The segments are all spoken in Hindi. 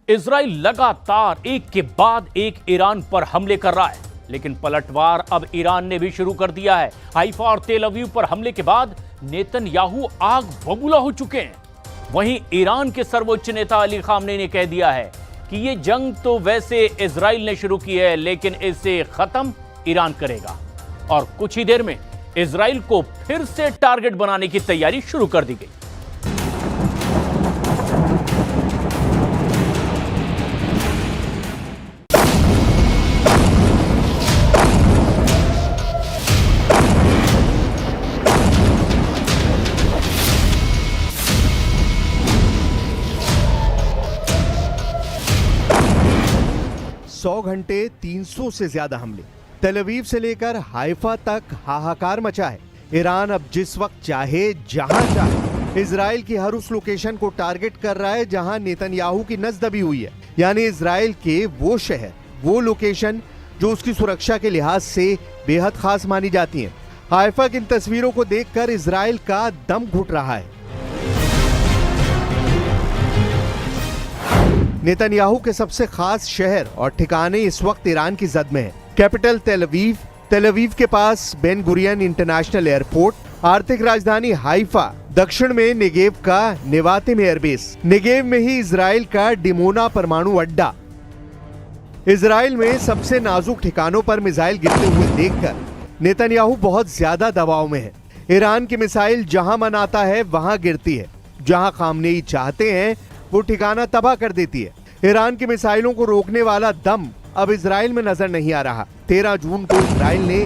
इजराइल लगातार एक के बाद एक ईरान पर हमले कर रहा है, लेकिन पलटवार अब ईरान ने भी शुरू कर दिया है। हाइफा और तेल अवीव पर हमले के बाद नेतन्याहू आग बबूला हो चुके हैं। वहीं ईरान के सर्वोच्च नेता अली खामनेई ने कह दिया है कि ये जंग तो वैसे इजराइल ने शुरू की है, लेकिन इसे खत्म ईरान करेगा। और कुछ ही देर में इजराइल को फिर से टारगेट बनाने की तैयारी शुरू कर दी गई। सौ घंटे 300 से ज्यादा हमले, तेल अवीव से लेकर हाइफा तक हाहाकार मचा है। ईरान अब जिस वक्त चाहे जहां चाहे इजराइल की हर उस लोकेशन को टारगेट कर रहा है जहां नेतन्याहू की नस दबी हुई है, यानी इजराइल के वो शहर, वो लोकेशन जो उसकी सुरक्षा के लिहाज से बेहद खास मानी जाती हैं। हाइफा की इन तस्वीरों को देखकर इजराइल का दम घुट रहा है। नेतन्याहू के सबसे खास शहर और ठिकाने इस वक्त ईरान की जद में है। कैपिटल तेल अवीव के पास बेन गुरियन इंटरनेशनल एयरपोर्ट, आर्थिक राजधानी हाइफा, दक्षिण में नेगेव का नेवातिम एयरबेस, नेगेव में ही इजराइल का डिमोना परमाणु अड्डा। इजराइल में सबसे नाजुक ठिकानों पर मिसाइल गिरते हुए देखकर नेतन्याहू बहुत ज्यादा दबाव में है। ईरान की मिसाइल जहां मन आता है वहां गिरती है, जहां खामनेई चाहते हैं वो ठिकाना तबाह कर देती है। ईरान की मिसाइलों को रोकने वाला दम अब इजराइल में नजर नहीं आ रहा। 13 जून को इजराइल ने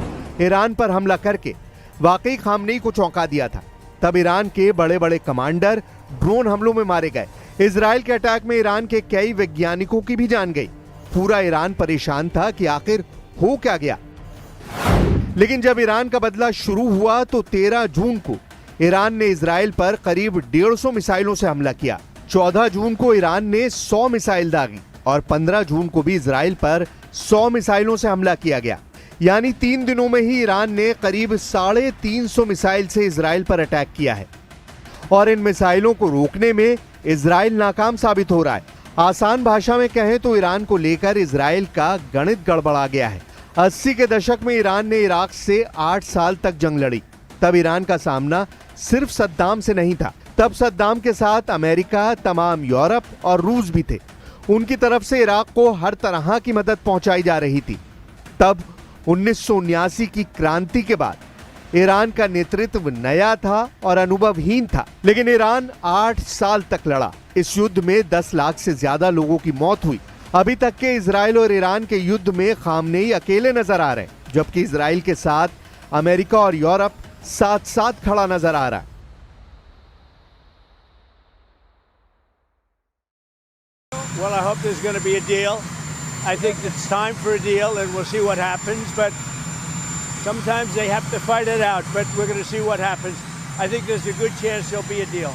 ईरान पर हमला करके वाकई खामनेई को चौंका दिया था। तब ईरान के बड़े बड़े कमांडर ड्रोन हमलों में मारे गए। इजराइल के अटैक में ईरान के कई वैज्ञानिकों की भी जान गई। पूरा ईरान परेशान था कि आखिर हो क्या गया। लेकिन जब ईरान का बदला शुरू हुआ तो 13 जून को ईरान ने इजराइल पर करीब 150 मिसाइलों से हमला किया। 14 जून को ईरान ने 100 मिसाइल दागी और 15 जून को भी इजराइल पर 100 मिसाइलों से हमला किया गया। यानी 3 दिनों में ही ईरान ने करीब 350 मिसाइल से इजराइल पर अटैक किया है। और इन मिसाइलों को रोकने में इजराइल नाकाम साबित हो रहा है। आसान भाषा में कहें तो ईरान को लेकर इजराइल का गणित गड़बड़ा गया है। 80 के दशक में ईरान ने इराक से 8 साल तक जंग लड़ी। तब ईरान का सामना सिर्फ सद्दाम से नहीं था। तब सद्दाम के साथ अमेरिका, तमाम यूरोप और रूस भी थे। उनकी तरफ से इराक को हर तरह की मदद पहुंचाई जा रही थी। तब 1979 की क्रांति के बाद ईरान का नेतृत्व नया था और अनुभवहीन था, लेकिन ईरान 8 साल तक लड़ा। इस युद्ध में 10 लाख से ज्यादा लोगों की मौत हुई। अभी तक के इजराइल और ईरान के युद्ध में खामनेई अकेले नजर आ रहे हैं, जबकि इजराइल के साथ अमेरिका और यूरोप साथ साथ खड़ा नजर आ रहा है। Well, I hope there's going to be a deal. I think it's time for a deal, and we'll see what happens. But sometimes they have to fight it out. But we're going to see what happens. I think there's a good chance there'll be a deal.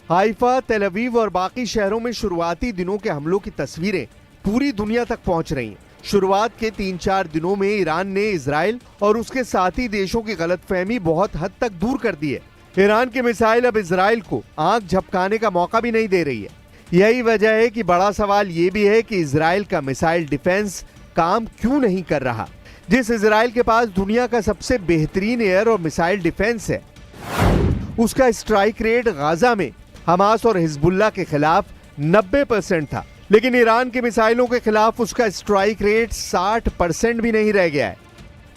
Haifa, तेल अवीव और बाकी शहरों में शुरुआती दिनों के हमलों की तस्वीरें पूरी दुनिया तक पहुंच रही हैं। शुरुआत के 3-4 दिनों में ईरान ने इजराइल और उसके साथी देशों की गलतफहमी बहुत हद तक दूर कर दी है। ईरान की मिसाइल अब इजराइल को आंख झपकाने का मौका भी नहीं दे रही है। यही वजह है कि बड़ा सवाल ये भी है कि इजराइल का मिसाइल डिफेंस काम क्यों नहीं कर रहा। जिस इजराइल के पास दुनिया का सबसे बेहतरीन एयर और मिसाइल डिफेंस है, उसका स्ट्राइक रेट गाजा में हमास और हिजबुल्लाह के खिलाफ 90% था, लेकिन ईरान की मिसाइलों के खिलाफ उसका स्ट्राइक रेट 60% भी नहीं रह गया है।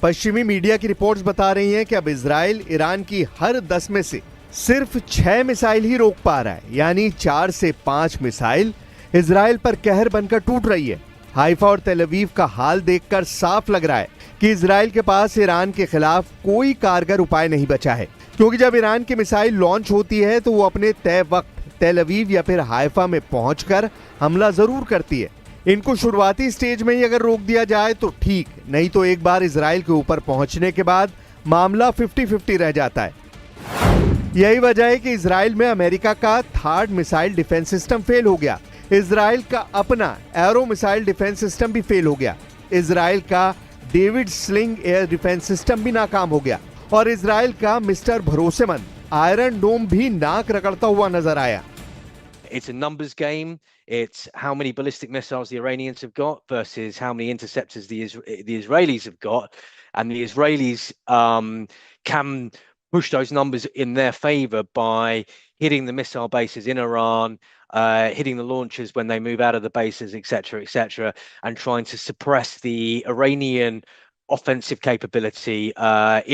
पश्चिमी मीडिया की रिपोर्ट्स बता रही हैं कि अब इजराइल ईरान की हर 10 में से सिर्फ 6 मिसाइल ही रोक पा रहा है, यानी 4 से 5 मिसाइल इजराइल पर कहर बनकर टूट रही है। हाइफा और तेल अवीव का हाल देखकर साफ लग रहा है कि इजराइल के पास ईरान के खिलाफ कोई कारगर उपाय नहीं बचा है, क्योंकि जब ईरान की मिसाइल लॉन्च होती है तो वो अपने तय वक्त तेल अवीव या फिर हाइफा में पहुंचकर हमला जरूर करती है। इनको शुरुआती स्टेज में ही अगर रोक दिया जाए तो ठीक, नहीं तो एक बार इजराइल के ऊपर पहुंचने के बाद मामला 50-50 रह जाता है। यही वजह है कि इजराइल में अमेरिका का third missile defence system fail हो गया, इजराइल का अपना एरो मिसाइल डिफेंस सिस्टम भी फेल हो गया, इजराइल का David sling air defence system भी नाकाम हो गया और इजराइल का मिस्टर भरोसेमंद आयरन डोम भी नाक रगड़ता हुआ नजर आया। It's a numbers game. It's how many ballistic missiles the Iranians have got versus how many interceptors the Israelis have got, and the Israelis can push those numbers in their favor by hitting the missile bases in Iran, hitting the launchers when they move out of the bases, etc., and trying to suppress the Iranian offensive capability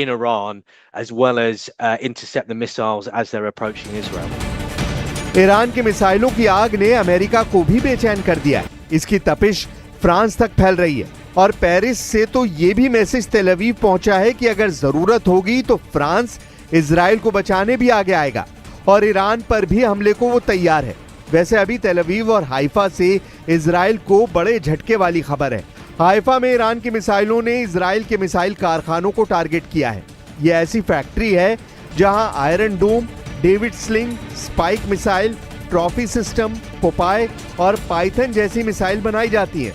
in Iran, as well as intercept the missiles as they're approaching Israel. Iran की मिसाइलों की आग ने अमेरिका को भी बेचैन कर दिया है। इसकी तपिश फ्रांस तक फैल रही है और पेरिस से तो ये भी मैसेज तेल अवीव पहुंचा है कि अगर जरूरत होगी तो फ्रांस इजराइल को बचाने भी आगे आएगा और ईरान पर भी हमले को वो तैयार है। वैसे अभी तेल अवीव और हाइफा से इजराइल को बड़े झटके वाली खबर है। हाइफा में ईरान की मिसाइलों ने इजराइल के मिसाइल कारखानों को टारगेट किया है। ये ऐसी फैक्ट्री है जहां Iron Dome, David Sling, Spike missile, Trophy system, Popeye और पाइथन जैसी मिसाइल बनाई जाती हैं।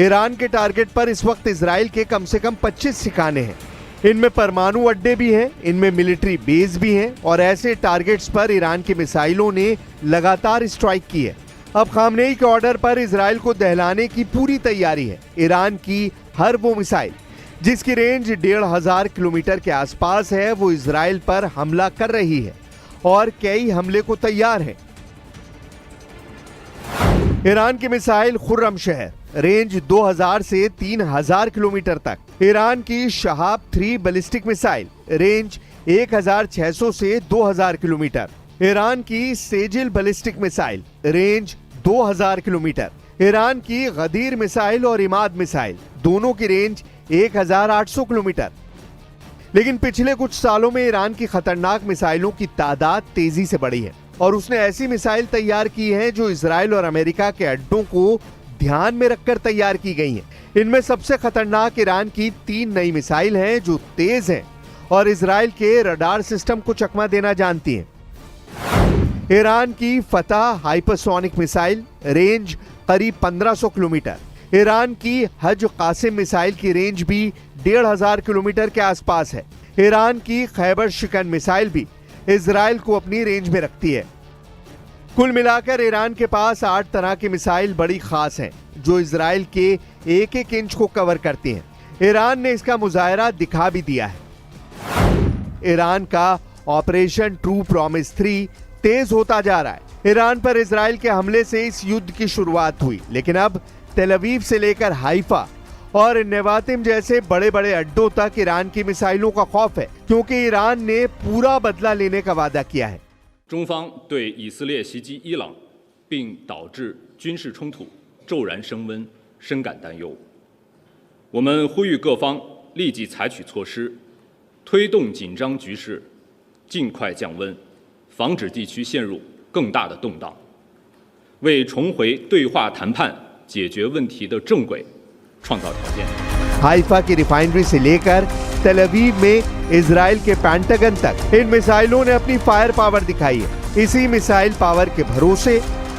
ईरान के टारगेट पर इस वक्त इजराइल के कम से कम 25 ठिकाने हैं। इनमें परमाणु अड्डे भी हैं, इनमें मिलिट्री बेस भी हैं और ऐसे टारगेट्स पर ईरान की मिसाइलों ने लगातार स्ट्राइक की है। अब खामनेई के ऑर्डर पर इजराइल को दहलाने की पूरी तैयारी है। ईरान की हर वो मिसाइल जिसकी रेंज 1500 किलोमीटर के आसपास है वो इजराइल पर हमला कर रही है और कई हमले को तैयार है। ईरान की मिसाइल खुर्रमशहर, रेंज 2000 से 3000 किलोमीटर तक। ईरान की शहाब 3 बैलिस्टिक मिसाइल, रेंज 1600 से 2000 किलोमीटर। ईरान की Sejjil ballistic missile, range 2000 kilometre. Iran की गदीर मिसाइल और इमाद मिसाइल, दोनों की रेंज 1800 किलोमीटर। लेकिन पिछले कुछ सालों में ईरान की खतरनाक मिसाइलों की तादाद तेजी से बढ़ी है और उसने ऐसी मिसाइल तैयार की हैं जो इजराइल और अमेरिका के अड्डों को ध्यान में रखकर तैयार की गई हैं। इनमें सबसे खतरनाक ईरान की 3 नई मिसाइल हैं जो तेज हैं और इजराइल के रडार सिस्टम को चकमा देना जानती हैं। ईरान की फतह हाइपरसोनिक मिसाइल, रेंज करीब 1500 किलोमीटर। ईरान की हज कासिम मिसाइल की रेंज भी 1500 किलोमीटर के आसपास है। ईरान की खैबर शिकन मिसाइल भी इजराइल को अपनी रेंज में रखती है। कुल मिलाकर ईरान के पास 8 तरह की मिसाइल बड़ी खास हैं जो इजराइल के 1-1 इंच को कवर करती हैं। ईरान ने इसका मुजाहरा दिखा भी दिया है। ईरान का ऑपरेशन ट्रू प्रॉमिस 3 तेज होता जा रहा है। ईरान पर इजराइल के हमले से इस युद्ध की शुरुआत हुई, लेकिन अब तेल अवीव से लेकर हाइफा और नेवातिम जैसे बड़े बड़े अड्डों तक ईरान की मिसाइलों का खौफ है, क्योंकि ईरान ने पूरा बदला लेने का वादा किया है। 中方对以色列袭击伊朗并导致军事冲突骤然升温深感担忧。我们呼吁各方立即采取措施，推动紧张局势尽快降温，防止地区陷入更大的动荡，为重回对话谈判解决问题的正轨创造条件。 हाइफा की रिफाइनरी से लेकर तेल अवीव में इजराइल के पेंटागन तक इन मिसाइलों ने अपनी फायर पावर दिखाई है। इसी मिसाइल पावर के भरोसे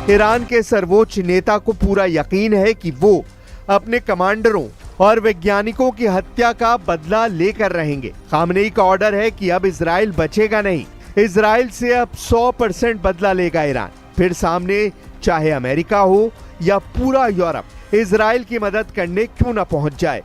ईरान के सर्वोच्च नेता को पूरा यकीन है कि वो अपने कमांडरों और वैज्ञानिकों की हत्या का बदला लेकर रहेंगे। खामनेई का ऑर्डर है कि अब इजराइल बचेगा नहीं। इजराइल से अब 100% बदला लेगा ईरान। फिर सामने चाहे अमेरिका हो या पूरा यूरोप इजराइल की मदद करने क्यों न पहुंच जाए।